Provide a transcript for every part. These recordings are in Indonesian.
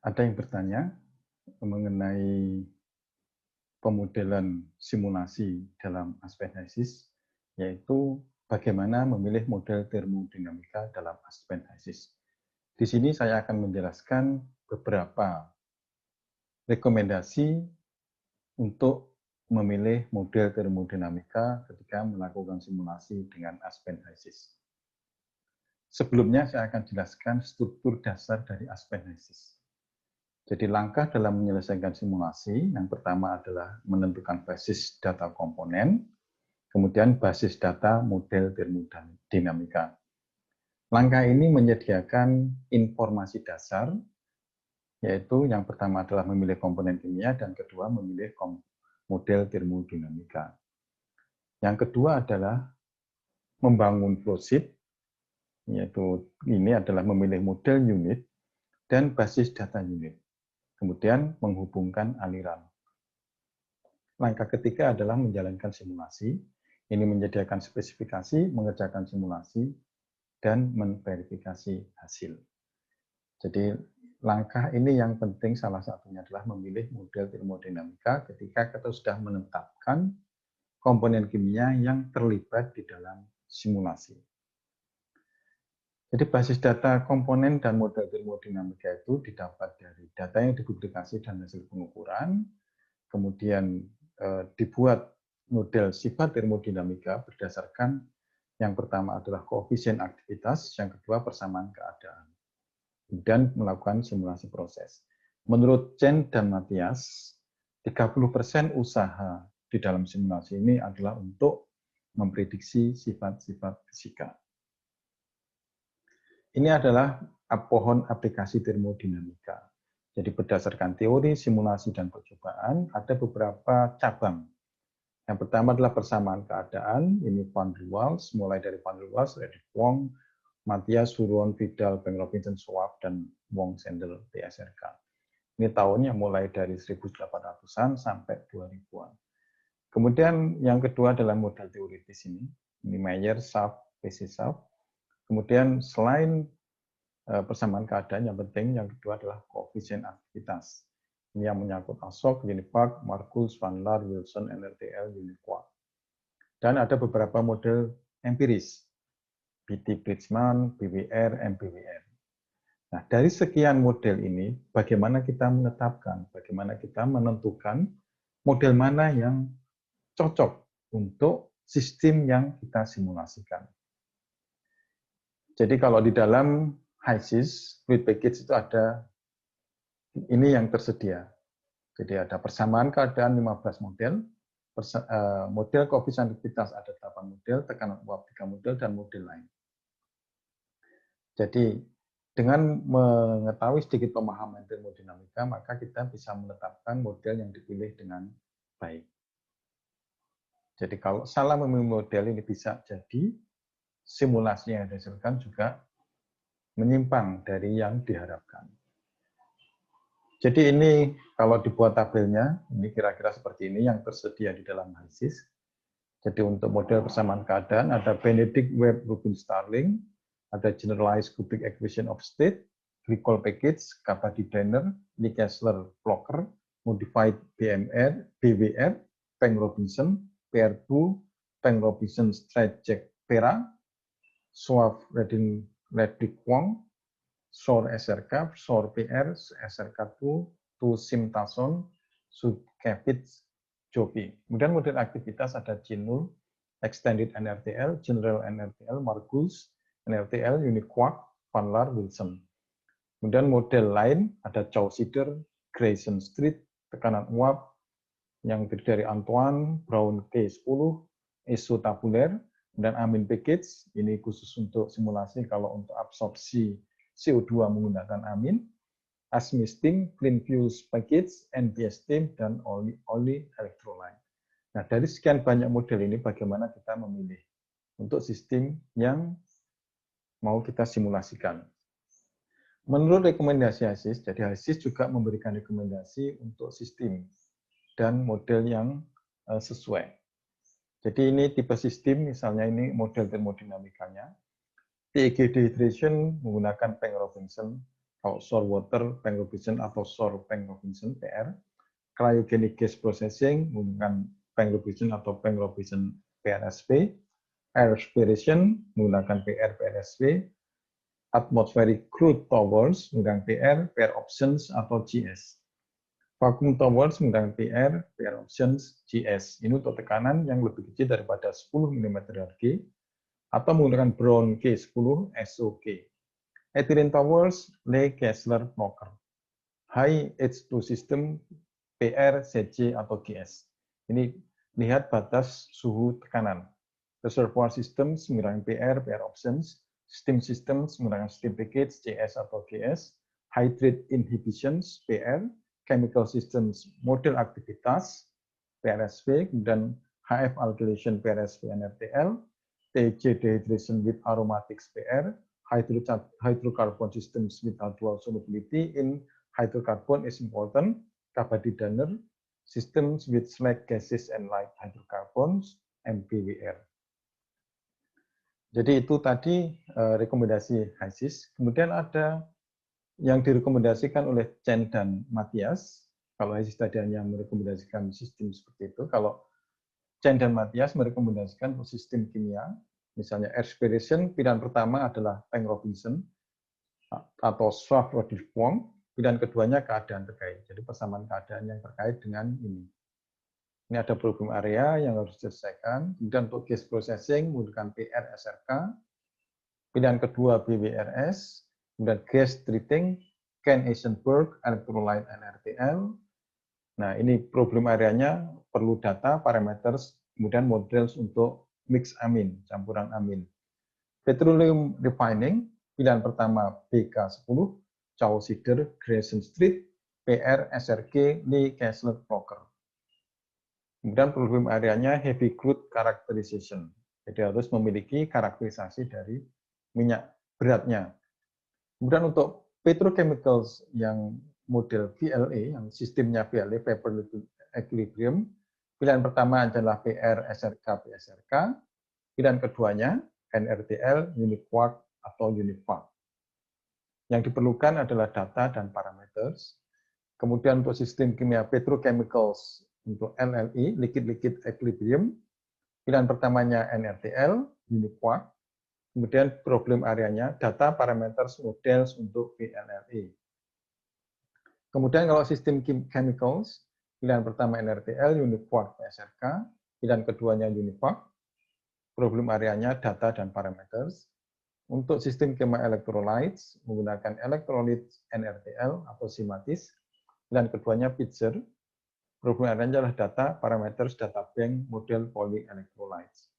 Ada yang bertanya mengenai pemodelan simulasi dalam aspek HISIS, yaitu bagaimana memilih model termodinamika dalam aspek HISIS. Di sini saya akan menjelaskan beberapa rekomendasi untuk memilih model termodinamika ketika melakukan simulasi dengan aspek HISIS. Sebelumnya saya akan jelaskan struktur dasar dari aspek HISIS. Jadi langkah dalam menyelesaikan simulasi, yang pertama adalah menentukan basis data komponen, kemudian basis data model termodinamika. Langkah ini menyediakan informasi dasar, yaitu yang pertama adalah memilih komponen kimia, dan kedua memilih model termodinamika. Yang kedua adalah membangun flowsheet, yaitu ini adalah memilih model unit dan basis data unit. Kemudian menghubungkan aliran. Langkah ketiga adalah menjalankan simulasi. Ini menyediakan spesifikasi, mengerjakan simulasi, dan memverifikasi hasil. Jadi langkah ini yang penting, salah satunya adalah memilih model termodinamika ketika kita sudah menetapkan komponen kimia yang terlibat di dalam simulasi. Jadi basis data komponen dan model termodinamika itu didapat dari data yang dipublikasi dan hasil pengukuran, kemudian dibuat model sifat termodinamika berdasarkan yang pertama adalah koefisien aktivitas, yang kedua persamaan keadaan. Kemudian melakukan simulasi proses. Menurut Chen dan Matthias, 30% usaha di dalam simulasi ini adalah untuk memprediksi sifat-sifat fisika. Ini adalah pohon aplikasi termodinamika. Jadi berdasarkan teori, simulasi, dan percobaan, ada beberapa cabang. Yang pertama adalah persamaan keadaan, ini Van der Waals, mulai dari Van der Waals, Edith Wong, Matthias, Huron, Vidal, Bank Robinson, Schwab, dan Wong Sendel, TSRK. Ini tahunnya mulai dari 1800-an sampai 2000-an. Kemudian yang kedua adalah model teoritis ini Meyer, Schaaf, PC Schaaf. Kemudian selain persamaan keadaan yang penting, yang kedua adalah koefisien aktivitas. Ini yang menyangkut Ashok, Unipark, Marcus, Van Laar, Wilson, NRTL, Uniqua. Dan ada beberapa model empiris, BT Bridgman, BWR, MBWR. Nah, dari sekian model ini, bagaimana kita menetapkan, bagaimana kita menentukan model mana yang cocok untuk sistem yang kita simulasikan. Jadi kalau di dalam HISIS, Fluid Package itu ada ini yang tersedia. Jadi ada persamaan keadaan 15 model, model koefisien aktivitas ada 8 model, tekanan uap 3 model, dan model lain. Jadi dengan mengetahui sedikit pemahaman termodinamika, maka kita bisa menetapkan model yang dipilih dengan baik. Jadi kalau salah memilih model ini bisa jadi simulasi yang dihasilkan juga menyimpang dari yang diharapkan. Jadi ini kalau dibuat tabelnya, ini kira-kira seperti ini yang tersedia di dalam HISIS. Jadi untuk model persamaan keadaan ada Benedict Webb Rubin Starling, ada Generalized Cubic Equation of State, Glicol Package, Kappa-Di Brenner, Lee Kessler Flocker, Modified BMR, BWR, Peng Robinson, PR2, Peng Robinson Strajek Pera, Schwab Reddick Wong, SOR SRK, SOR PR, SRK2, Sim Tason, Sudkevich, Jopi. Kemudian model aktivitas ada Jinul, Extended NRTL, General NRTL, Marcus, NRTL, Uniqua, Van Laar, Wilson. Kemudian model lain ada Chaucider, Grayson Street, tekanan uap yang terdiri dari Antoine, Brown K10, ESO tabuler, dan Amin Package, ini khusus untuk simulasi kalau untuk absorpsi CO2 menggunakan amin, Asmisting, Clean Fuels Package, NBS Steam, dan Oli Electrolyte. Nah, dari sekian banyak model ini, bagaimana kita memilih untuk sistem yang mau kita simulasikan. Menurut rekomendasi HISIS, jadi HISIS juga memberikan rekomendasi untuk sistem dan model yang sesuai. Jadi ini tipe sistem, misalnya ini model termodinamikanya. PEG dehydration menggunakan Peng Robinson Kalau sour water, Frank Robinson atau sour Frank Robinson, PR. Cryogenic gas processing menggunakan Frank Robinson atau Frank Robinson PRSP. Air respiration menggunakan PR, PRSP. Atmospheric crude towers menggunakan PR, PR options atau GS. Vacuum towers menggunakan PR, PR options, GS. Ini untuk tekanan yang lebih kecil daripada 10 mmHg atau menggunakan Brown K10 SOK. Ethylene towers, Lee Kessler Blocker. High H2 system, PR, CC atau GS. Ini lihat batas suhu tekanan. Reservoir systems menggunakan PR, PR options. Steam systems menggunakan steam package, CS atau GS. Hydrate inhibitions, PR. Chemical systems, model aktivitas, PRSP. Kemudian HF alkylation, PRSP, NRTL. TC dehydration with aromatics, PR. Hydrocarbon systems with dual solubility in hydrocarbon is important. Kabadi Danner, systems with slack gases and light hydrocarbons, MBWR. Jadi itu tadi rekomendasi HYSYS. Kemudian ada yang direkomendasikan oleh Chen dan Matthias. Kalau HYSYS tadi hanya merekomendasikan sistem seperti itu. Kalau Chen dan Matthias merekomendasikan untuk sistem kimia, misalnya respiration, pilihan pertama adalah Frank Robinson atau Schwaff-Rodich-Wong. Pilihan keduanya keadaan terkait. Jadi persamaan keadaan yang terkait dengan ini. Ini ada problem area yang harus diselesaikan. Kemudian untuk gas processing menggunakan PR SRK. Pilihan kedua BWRS. Kemudian gas treating, Ken Eisenberg, electrolyte NRTL. Nah, ini problem areanya perlu data, parameters, kemudian models untuk mix amin, campuran amin. Petroleum refining, pilihan pertama BK10, Chaucider, Grayson Street, PR, SRK, Lee Kessler Blocker. Kemudian problem areanya heavy crude characterization. Jadi harus memiliki karakterisasi dari minyak beratnya. Kemudian untuk petrochemicals yang model VLE, yang sistemnya VLE, vapor equilibrium, pilihan pertama adalah PR, SRK, PSRK. Pilihan keduanya NRTL, Uniquark, atau Univac. Yang diperlukan adalah data dan parameters. Kemudian untuk sistem kimia petrochemicals untuk LLE, liquid-liquid equilibrium, pilihan pertamanya NRTL, Uniquark. Kemudian problem areanya data, parameters, models untuk VLLE. Kemudian kalau sistem chemicals, pilihan pertama NRTL, Uniquark, PSRK. Pilihan keduanya Univac. Problem areanya data dan parameters. Untuk sistem kimia electrolytes, menggunakan electrolyte NRTL atau SIMATIS. Pilihan keduanya Pitzer. Problem areanya adalah data, parameters, data bank, model polyelectrolytes.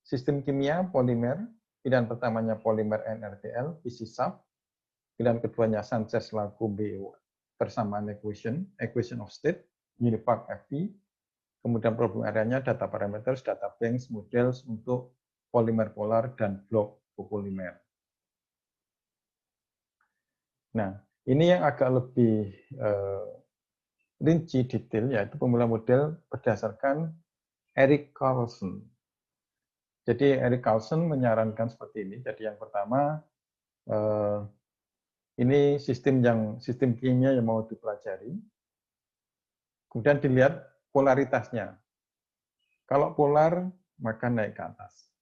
Sistem kimia polimer, pilihan pertamanya polimer NRTL, PCSAF. Pilihan keduanya Sanchez-Lacombe persamaan equation of state, Univac FP. Kemudian problem areanya data parameters, data banks, models untuk polimer polar dan blok copolymer. Nah, ini yang agak lebih rinci detail, yaitu pemula model berdasarkan Erik Carlson. Jadi Erik Carlson menyarankan seperti ini. Jadi yang pertama, ini sistem kimia yang mau dipelajari. Kemudian dilihat polaritasnya. Kalau polar, maka naik ke atas.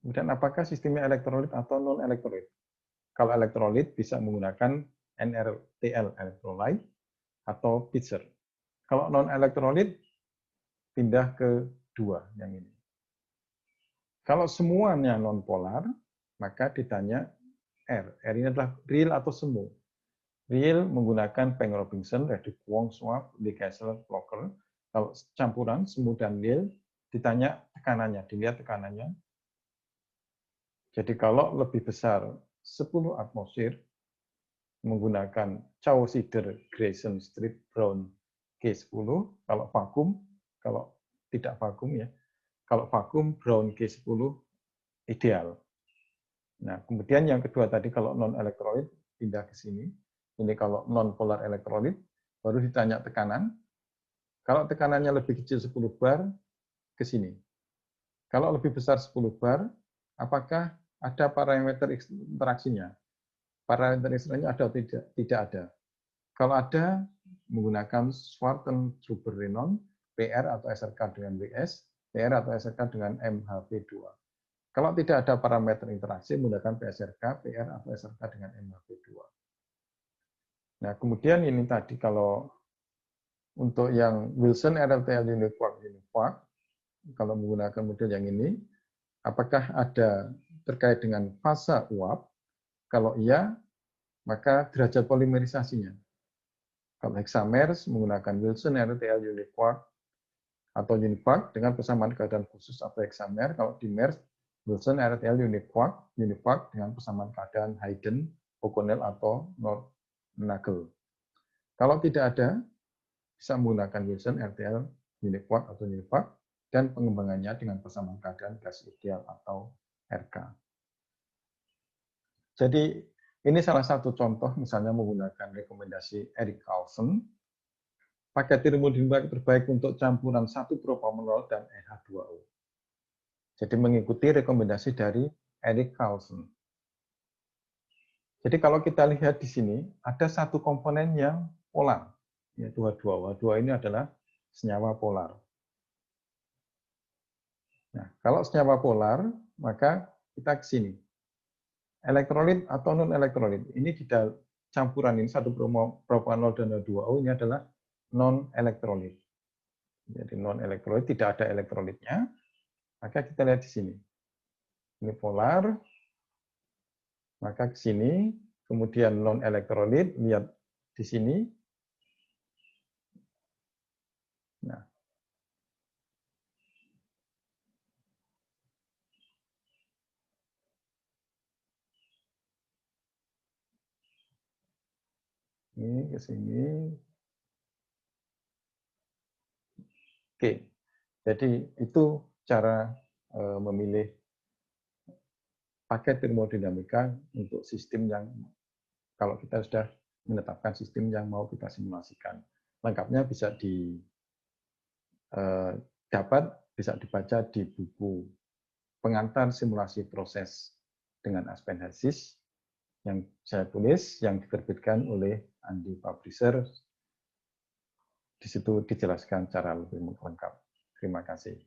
Kemudian apakah sistemnya elektrolit atau non-elektrolit? Kalau elektrolit bisa menggunakan NRTL electrolyte atau Pitzer. Kalau non-elektrolit, pindah ke dua yang ini. Kalau semuanya non-polar, maka ditanya R. R ini adalah real atau semu. Real menggunakan Frank Robinson, Rodich-Wong, Schwaff, Lee Kessler, Blocker. Kalau campuran semu dan real, ditanya tekanannya, dilihat tekanannya. Jadi kalau lebih besar 10 atmosfer menggunakan Chaucider, Grayson Street, Brown K10. Kalau vakum, kalau tidak vakum ya, kalau vakum Brown K10 ideal. Nah, kemudian yang kedua tadi kalau non-elektrolit pindah ke sini. Ini kalau non-polar elektrolit, baru ditanya tekanan. Kalau tekanannya lebih kecil 10 bar, ke sini. Kalau lebih besar 10 bar, apakah ada parameter interaksinya? parameter eksternalnya ada atau tidak? Tidak ada. Kalau ada, menggunakan Schwarzenegger-Renon, PR atau SRK dengan WS, PR atau SRK dengan MHP2. Kalau tidak ada parameter interaksi, menggunakan PSRK, PR atau SRK dengan MHP2. Nah, kemudian ini tadi kalau untuk yang Wilson RLTL unit quark, kalau menggunakan model yang ini, apakah ada terkait dengan fase uap? Kalau iya, maka derajat polimerisasinya. Kalau hexamers menggunakan Wilson RTL unit quark atau uniquark dengan persamaan keadaan khusus atau hexamer. Kalau dimers Wilson RTL uniquark dengan persamaan keadaan Hayden, O'Connell atau Nagel. Kalau tidak ada, bisa menggunakan Wilson RTL uniquark atau uniquark dan pengembangannya dengan persamaan keadaan gas ideal atau RK. Jadi ini salah satu contoh misalnya menggunakan rekomendasi Erik Carlson. Pakai termodinamika terbaik untuk campuran 1 propanol dan EH2O. Jadi mengikuti rekomendasi dari Erik Carlson. Jadi kalau kita lihat di sini, ada satu komponen yang polar, yaitu H2O. H2O ini adalah senyawa polar. Nah, kalau senyawa polar, maka kita ke sini. Elektrolit atau non-elektrolit. Ini di campuran ini, 1 propanol dan H2O ini adalah non-elektrolit. Jadi non-elektrolit, tidak ada elektrolitnya. Maka kita lihat di sini. Ini polar, maka ke sini, kemudian non-elektrolit, lihat di sini. Nah, ini ke sini. Oke, jadi itu cara memilih paket termodinamika untuk sistem yang kalau kita sudah menetapkan sistem yang mau kita simulasikan. Lengkapnya bisa dapat bisa dibaca di buku pengantar simulasi proses dengan Aspen Hasis yang saya tulis, yang diterbitkan oleh Andi Publisher. Di situ dijelaskan secara lebih lengkap. Terima kasih.